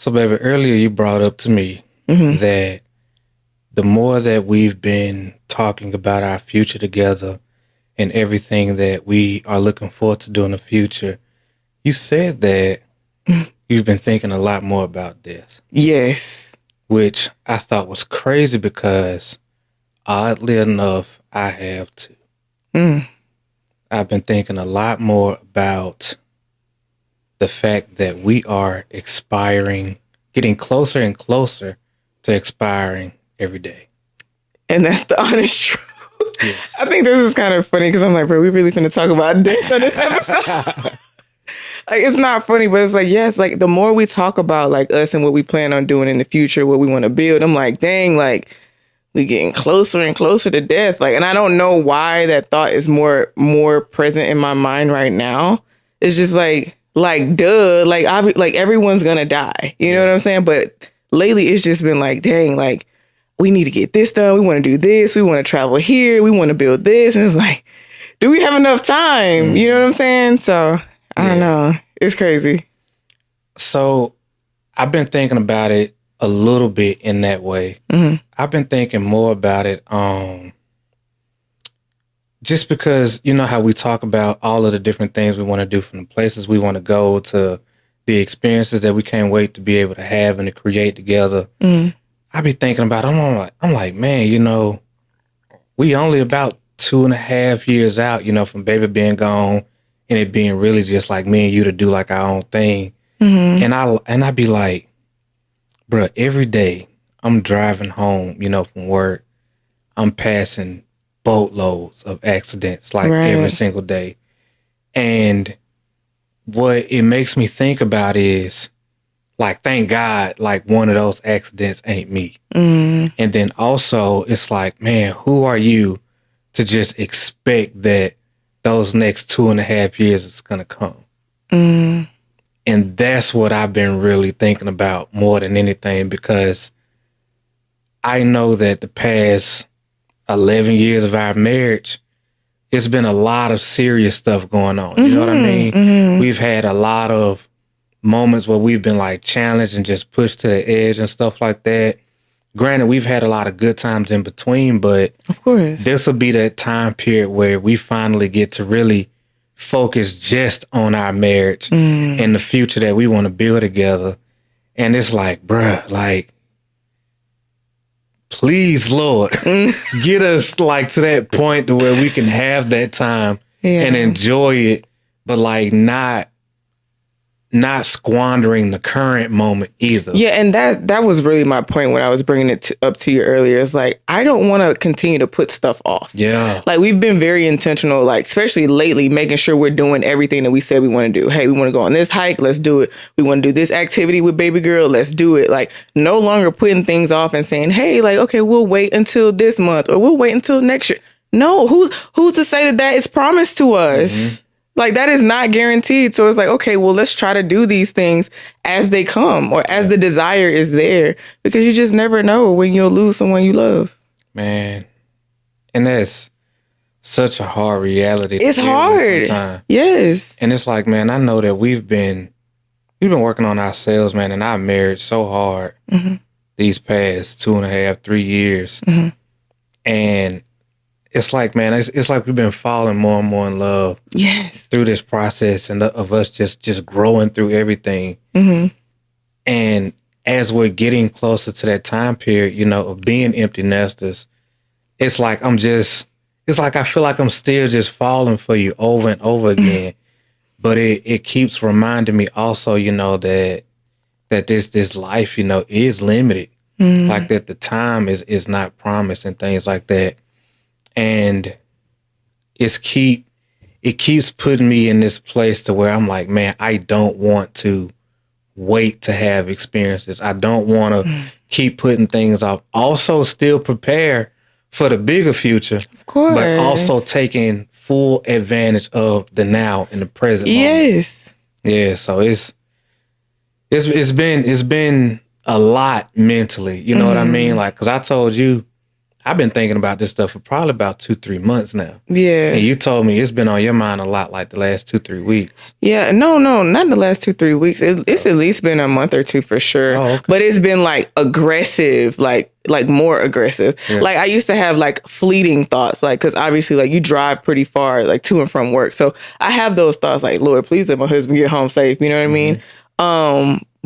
So, baby, earlier you brought up to me that the more that we've been talking about our future together and everything that we are looking forward to do in the future, you said that you've been thinking a lot more about this. Yes. Which I thought was crazy because, oddly enough, I have too. I've been thinking a lot more about the fact that we are expiring, getting closer and closer to expiring every day. And that's the honest truth. Yes. I think this is kind of funny because I'm like, bro, we really finna talk about this on this episode. Like, it's not funny, but it's like, yes, like the more we talk about like us and what we plan on doing in the future, what we want to build, I'm like, dang, like we getting closer and closer to death. Like, and I don't know why that thought is more present in my mind right now. It's just like duh, like everyone's gonna die. You know what I'm saying? But lately it's just been like, dang, like we need to get this done. We want to do this. We want to travel here. We want to build this. And it's like, do we have enough time? You know what I'm saying? So I don't know. It's crazy. So I've been thinking about it a little bit in that way. I've been thinking more about it just because, you know how we talk about all of the different things we want to do, from the places we want to go to the experiences that we can't wait to be able to have and to create together. I be thinking about it. I'm like, man, you know, we only about 2.5 years out, you know, from baby being gone and it being really just like me and you to do like our own thing. And I be like, bruh, every day I'm driving home, you know, from work, I'm passing boatloads of accidents like every single day. And what it makes me think about is like, thank God, like one of those accidents ain't me. And then also it's like, man, who are you to just expect that those next 2.5 years is going to come? And that's what I've been really thinking about more than anything, because I know that the past 11 years of our marriage, it's been a lot of serious stuff going on. You know what I mean? We've had a lot of moments where we've been like challenged and just pushed to the edge and stuff like that. Granted, we've had a lot of good times in between, but of course, this will be that time period where we finally get to really focus just on our marriage and the future that we want to build together. And it's like, bruh, like, please, Lord, get us like to that point to where we can have that time and enjoy it, but like not squandering the current moment either. Yeah, and that was really my point when I was bringing it up to you earlier. It's like, I don't want to continue to put stuff off. Yeah. Like, we've been very intentional, like, especially lately, making sure we're doing everything that we said we want to do. Hey, we want to go on this hike. Let's do it. We want to do this activity with baby girl. Let's do it. Like, no longer putting things off and saying, hey, like, okay, we'll wait until this month or we'll wait until next year. No, who's to say that is promised to us? Like, that is not guaranteed. So it's like, okay, well, let's try to do these things as they come or as the desire is there, because you just never know when you'll lose someone you love. Man. And that's such a hard reality. It's hard. Yes. And it's like, man, I know that we've been working on ourselves, man, and our marriage so hard these past 2.5, 3 years. And it's like, man, it's like we've been falling more and more in love. Yes. Through this process and of us just growing through everything. And as we're getting closer to that time period, you know, of being empty nesters, it's like I feel like I'm still just falling for you over and over again. But it keeps reminding me also, you know, that this life, you know, is limited. Like that the time is not promised and things like that. And it keeps putting me in this place to where I'm like, man, I don't want to wait to have experiences. I don't want to keep putting things off. Also still prepare for the bigger future, of course, but also taking full advantage of the now and the present moment. Yeah, so it's been a lot mentally, you know what I mean? Like, cause I told you, I've been thinking about this stuff for probably about 2-3 months now. Yeah. And you told me it's been on your mind a lot, like the last 2-3 weeks. Yeah, no, not the last 2-3 weeks. It's at least been a month or two for sure. Oh, okay. But it's been like aggressive, like more aggressive. Yeah. Like I used to have like fleeting thoughts, like because obviously like you drive pretty far, like to and from work. So I have those thoughts, like Lord, please let my husband get home safe. You know what I mean?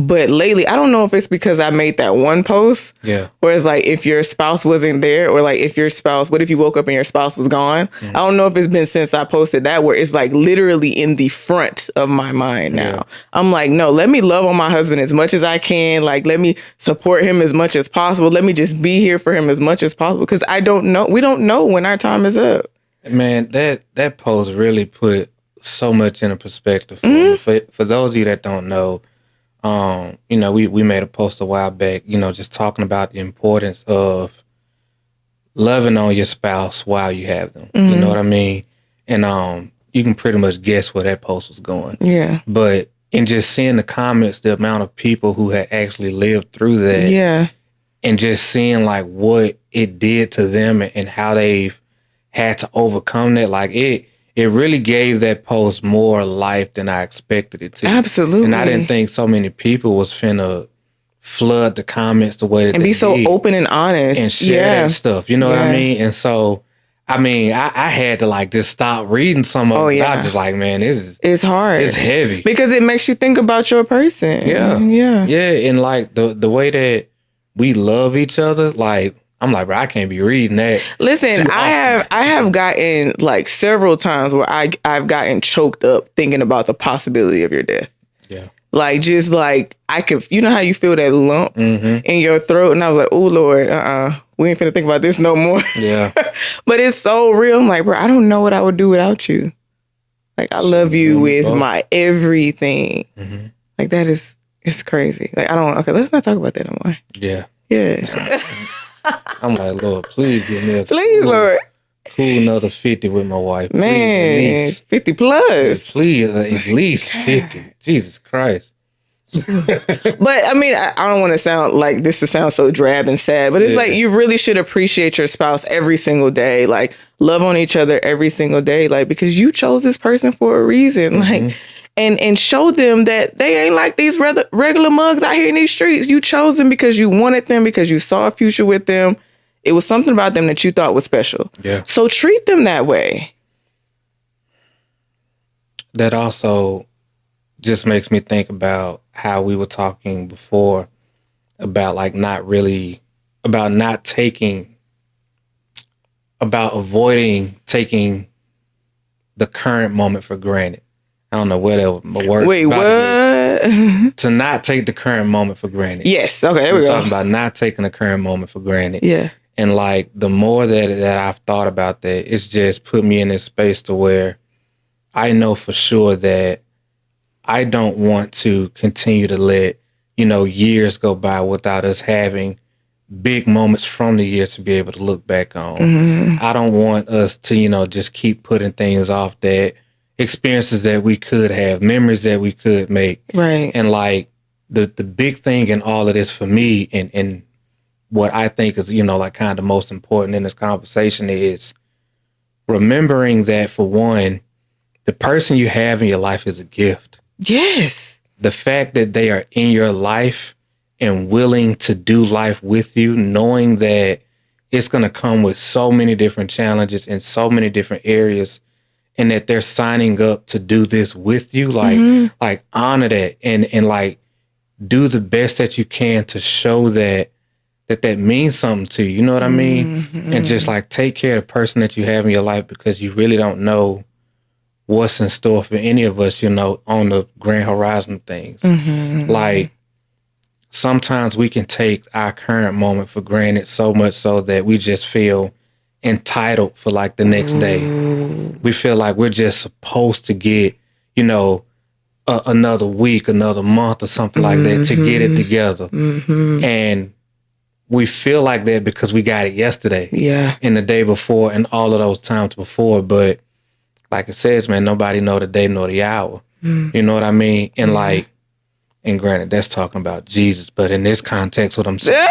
But lately, I don't know if it's because I made that one post. Yeah. Where it's like if your spouse wasn't there, or like if your spouse, what if you woke up and your spouse was gone? I don't know if it's been since I posted that where it's like literally in the front of my mind now. Yeah. I'm like, no, let me love on my husband as much as I can. Like, let me support him as much as possible. Let me just be here for him as much as possible. Because I don't know. We don't know when our time is up. Man, that post really put so much into perspective for me. For those of you that don't know, we made a post a while back, just talking about the importance of loving on your spouse while you have them. You know what I mean? And you can pretty much guess where that post was going. Yeah. But in just seeing the comments, the amount of people who had actually lived through that, Yeah. and just seeing like what it did to them and how they've had to overcome that, like it really gave that post more life than I expected it to. Absolutely. And I didn't think so many people was finna flood the comments the way that And they be so did open and honest. and share that stuff. You know what I Yeah. mean? And so, I mean, I had to like just stop reading some of it. yeah. I was just like, man, It's hard. it's heavy. Because it makes you think about your person. Yeah. Yeah. Yeah. And like the way that we love each other, like, I'm like, bro, I can't be reading that. Listen, too I have gotten like several times where I've gotten choked up thinking about the possibility of your death. Yeah. Like just like I could, you know how you feel that lump in your throat, and I was like, oh Lord, we ain't finna think about this no more. Yeah. But it's so real. I'm like, bro, I don't know what I would do without you. Like I love you with my everything. Like that is, it's crazy. Like okay, let's not talk about that no more. Yeah. Yeah. I'm like, Lord, please give me Please, Lord. cool another 50 with my wife. Man, please, 50 plus. please, at least 50. Jesus Christ. But I mean, I don't want to sound like this to sound so drab and sad, but it's like you really should appreciate your spouse every single day. Like love on each other every single day. Like because you chose this person for a reason. Like and show them that they ain't like these regular mugs out here in these streets. You chose them because you wanted them, because you saw a future with them. It was something about them that you thought was special. Yeah. So treat them that way. That also just makes me think about how we were talking before about like about avoiding taking the current moment for granted. I don't know where that word. Wait, what? To not take the current moment for granted. Yes. Okay, there we We're go. talking about not taking the current moment for granted. Yeah. And like the more that I've thought about that, it's just put me in this space to where I know for sure that I don't want to continue to let, years go by without us having big moments from the year to be able to look back on. I don't want us to, just keep putting things off, that experiences that we could have, memories that we could make. Right. And like the big thing in all of this for me and what I think is, like kind of the most important in this conversation is remembering that, for one, the person you have in your life is a gift. Yes. The fact that they are in your life and willing to do life with you, knowing that it's going to come with so many different challenges in so many different areas, and that they're signing up to do this with you, like honor that and like do the best that you can to show that means something to you. You know what I mean? And just like take care of the person that you have in your life, because you really don't know what's in store for any of us, on the grand horizon of things. Like sometimes we can take our current moment for granted so much so that we just feel entitled for like the next day. We feel like we're just supposed to get, another week, another month or something like that to get it together. And we feel like that because we got it yesterday. Yeah. And the day before and all of those times before. But like it says, man, nobody know the day nor the hour. You know what I mean? And like, and granted, that's talking about Jesus, but in this context, what I'm saying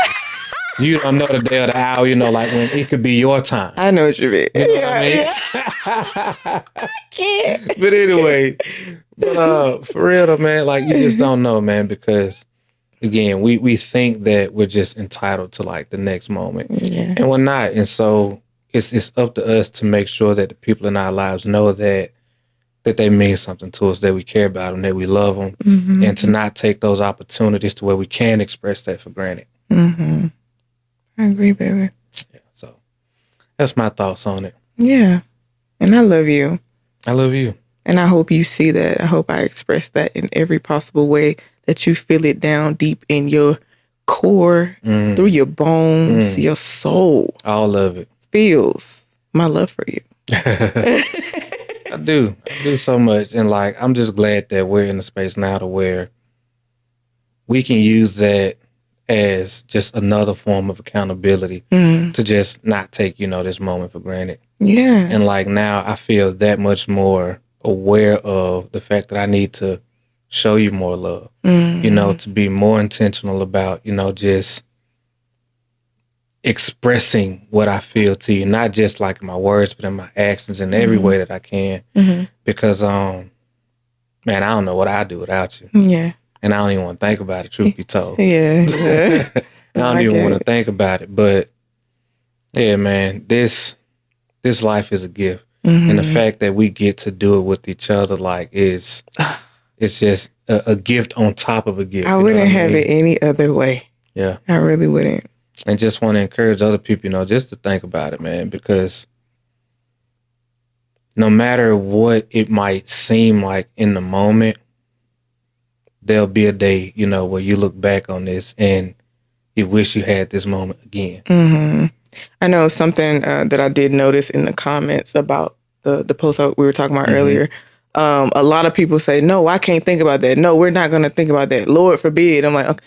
You don't know the day or the hour, like when it could be your time. I know what you mean. You know what I mean? Yeah. But anyway, for real though, man, like you just don't know, man, because again, we think that we're just entitled to like the next moment. Yeah. And we're not. And so it's up to us to make sure that the people in our lives know that they mean something to us, that we care about them, that we love them, and to not take those opportunities to where we can express that for granted. Mm-hmm. I agree, baby. Yeah, so that's my thoughts on it. Yeah. And I love you. I love you. And I hope you see that. I hope I express that in every possible way, that you feel it down deep in your core, through your bones, your soul. All of it. Feels my love for you. I do so much. And like, I'm just glad that we're in a space now to where we can use that as just another form of accountability to just not take, this moment for granted. Yeah. And like now I feel that much more aware of the fact that I need to show you more love, to be more intentional about, just expressing what I feel to you, not just like in my words, but in my actions in every way that I can. Because, man, I don't know what I'd do without you. Yeah. And I don't even want to think about it, truth be told. Yeah. I don't even want to think about it. But yeah, man, this life is a gift. And the fact that we get to do it with each other, like, it's just a gift on top of a gift. I wouldn't have it any other way. Yeah. I really wouldn't. And just want to encourage other people, just to think about it, man, because no matter what it might seem like in the moment, there'll be a day, where you look back on this and you wish you had this moment again. I know something that I did notice in the comments about the post we were talking about earlier. A lot of people say, no, I can't think about that. No, we're not going to think about that. Lord forbid. I'm like, okay,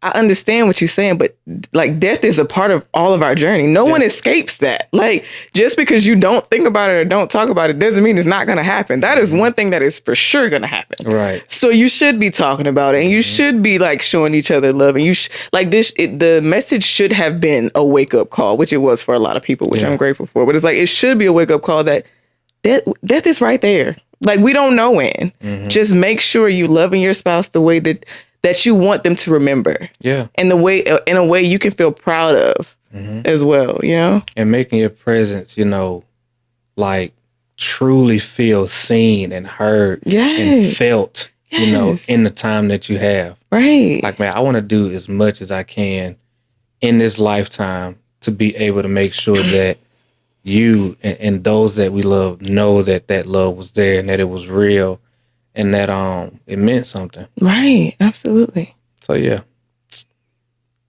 I understand what you're saying, but like death is a part of all of our journey. No one escapes that. Like just because you don't think about it or don't talk about it doesn't mean it's not going to happen. That is one thing that is for sure going to happen. Right. So you should be talking about it, and you should be like showing each other love. And the message should have been a wake up call, which it was for a lot of people, which I'm grateful for. But it's like, it should be a wake up call that death is right there. Like we don't know when. Just make sure you loving your spouse the way that you want them to remember. Yeah. And in a way you can feel proud of as well, And making your presence, like truly feel seen and heard and felt, in the time that you have. Right. Like, man, I want to do as much as I can in this lifetime to be able to make sure that you and those that we love know that love was there and that it was real. And that it meant something. Right. Absolutely. So yeah.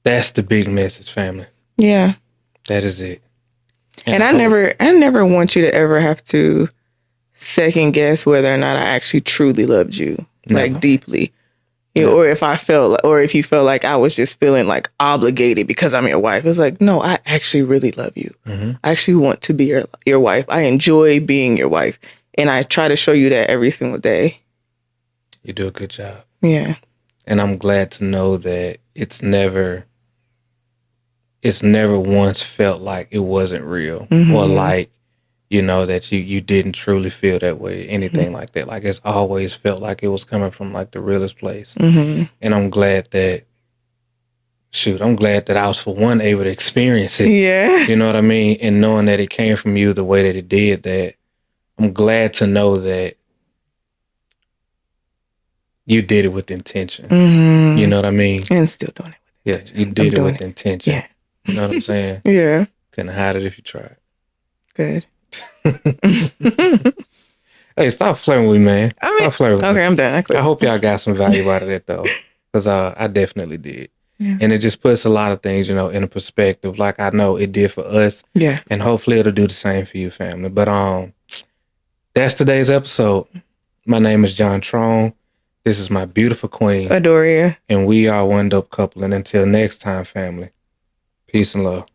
That's the big message, family. Yeah. That is it. And I never want you to ever have to second guess whether or not I actually truly loved you. Like deeply. Or if you felt like I was just feeling like obligated because I'm your wife. It's like, no, I actually really love you. I actually want to be your wife. I enjoy being your wife. And I try to show you that every single day. You do a good job. Yeah. And I'm glad to know that it's never once felt like it wasn't real or like, that you didn't truly feel that way, anything like that. Like it's always felt like it was coming from like the realest place. And I'm glad that I was for one able to experience it. Yeah. You know what I mean? And knowing that it came from you the way that it did, that I'm glad to know that you did it with intention. You know what I mean? And still doing it with intention. Yeah, you did it with intention. Yeah. You know what I'm saying? Yeah. Couldn't hide it if you tried. Good. Hey, stop flirting with me, man. Stop flirting with me. Okay, I'm done. I hope y'all got some value out of that, though. Because I definitely did. Yeah. And it just puts a lot of things, in a perspective. Like I know it did for us. Yeah. And hopefully it'll do the same for you, family. But that's today's episode. My name is John Trone. This is my beautiful queen, Adoria. And we are One Dope Couple. And until next time, family, peace and love.